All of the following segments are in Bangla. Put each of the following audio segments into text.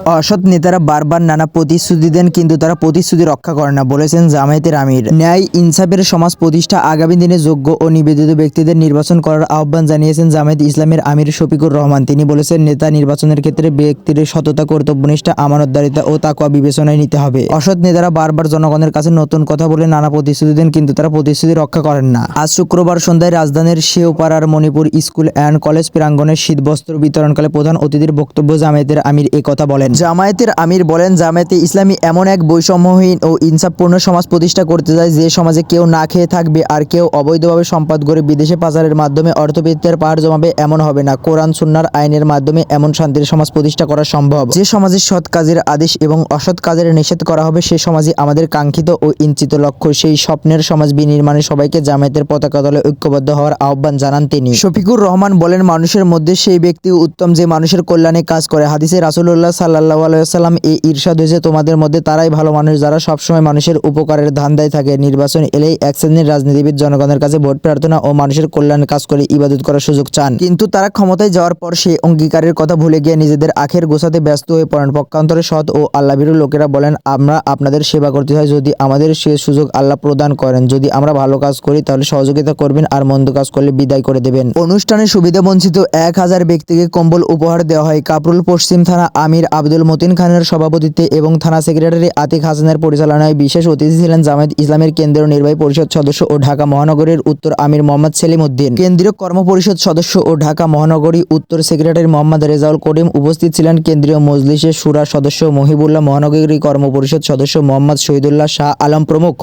অসৎ নেতারা বারবার নানা প্রতিশ্রুতি দেন, কিন্তু তারা প্রতিশ্রুতি রক্ষা করে না, বলেছেন জামায়াতের আমির। ন্যায় ইনসাফের সমাজ প্রতিষ্ঠা, আগামী দিনে যোগ্য ও নিবেদিত ব্যক্তিদের নির্বাচন করার আহ্বান জানিয়েছেন জামায়াত ইসলামের আমির শফিকুর রহমান। তিনি বলেছেন, নেতা নির্বাচনের ক্ষেত্রে ব্যক্তির সততা, কর্তব্যনিষ্ঠা, আমানতদারিতা ও তাকওয়া বিবেচনায় নিতে হবে। অসৎ নেতারা বারবার জনগণের কাছে নতুন কথা বলে নানা প্রতিশ্রুতি দেন, কিন্তু তারা প্রতিশ্রুতি রক্ষা করেন না। আজ শুক্রবার সন্ধ্যায় রাজধানীর শেওপাড়ার মণিপুর স্কুল অ্যান্ড কলেজ প্রাঙ্গণে শীতবস্ত্র বিতরণকালে প্রধান অতিথির বক্তব্য জামায়াতের আমির কথা বলেন। জামায়াতের আমির বলেন, জামায়াতে ইসলামী এমন এক বৈষম্যহীন ও ইনসাফপূর্ণ সমাজ প্রতিষ্ঠা করতে চায়, যে সমাজে কেউ না খেয়ে থাকবে আর কেউ অবৈধভাবে সম্পদ গড়ে বিদেশে পাচারের মাধ্যমে অর্থবিত্তের পাহাড় জমাবে, এমন হবে না। কোরআন সুন্নাহর আইনের মাধ্যমে এমন শান্তির সমাজ প্রতিষ্ঠা করা সম্ভব, যে সমাজে সৎ কাজের আদেশ এবং অসৎ কাজের নিষেধ করা হবে। সে সমাজই আমাদের কাঙ্ক্ষিত ও ইঞ্চিত লক্ষ্য। সেই স্বপ্নের সমাজ বিনির্মাণে সবাইকে জামায়াতের পতাকা তলে ঐক্যবদ্ধ হওয়ার আহ্বান জানান তিনি। শফিকুর রহমান বলেন, মানুষের মধ্যে সেই ব্যক্তি উত্তম যে মানুষের কল্যাণে কাজ করে। হাদিসে রাসূলুল্লাহ সাল্লাল্লাহু আলাইহি ওয়াসাল্লাম ইরশাদ হয়েছে, তোমাদের মধ্যে তারাই ভালো মানুষ যারা সবসময় মানুষের উপকারের ধান্দায় থাকে। নির্বাচন এলেই এক শ্রেণীর রাজনীতিবিদ জনগণের কাছে ভোট প্রার্থনা ও মানুষের কল্যাণে কাজ করে ইবাদত করার সুযোগ চান, কিন্তু তারা ক্ষমতায় যাওয়ার পর সেই অঙ্গীকারের কথা ভুলে গিয়ে নিজেদের আখের গোছাতে ব্যস্ত হয়ে পড়েন। পক্ষান্তরে সৎ ও আল্লাহভীরু লোকেরা বলেন, আমরা আপনাদের সেবা করতে চাই যদি আমাদের সে সুযোগ আল্লাহ প্রদান করেন। যদি আমরা ভালো কাজ করি তাহলে সহযোগিতা করবেন, আর মন্দ কাজ করলে বিদায় করে দেবেন। অনুষ্ঠানে সুবিধাবঞ্চিত 1000 ব্যক্তিকে কম্বল উপহার দেওয়া হয়। কাপরুল পশ্চিম থানা আমির আব্দুল মতিন খানের সভাপতিত্বে এবং থানা সেক্রেটারি আতিক হাসানের পরিচালনায় বিশেষ অতিথি ছিলেন জামায়াত ইসলামের কেন্দ্রীয় নির্বাহী পরিষদ সদস্য ও ঢাকা মহানগরীর উত্তর আমির মোহাম্মদ সেলিম উদ্দিন, কেন্দ্রীয় কর্ম পরিষদ সদস্য ও ঢাকা মহানগরী উত্তর সেক্রেটারি মোহাম্মদ রেজাউল করিম। উপস্থিত ছিলেন কেন্দ্রীয় মজলিসের শুরা সদস্য মহিবুল্লাহ, মহানগরী কর্ম পরিষদ সদস্য মোহাম্মদ শহীদুল্লাহ শাহ আলম প্রমুখ।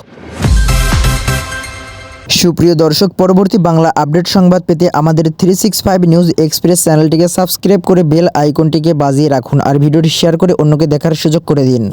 সুপ্রিয় দর্শক, পরবর্তী বাংলা আপডেট সংবাদ পেতে আমাদের 365 নিউজ এক্সপ্রেস চ্যানেলটিকে সাবস্ক্রাইব করে বেল আইকনটিকে বাজিয়ে রাখুন, আর ভিডিওটি শেয়ার করে অন্যকে দেখার সুযোগ করে দিন।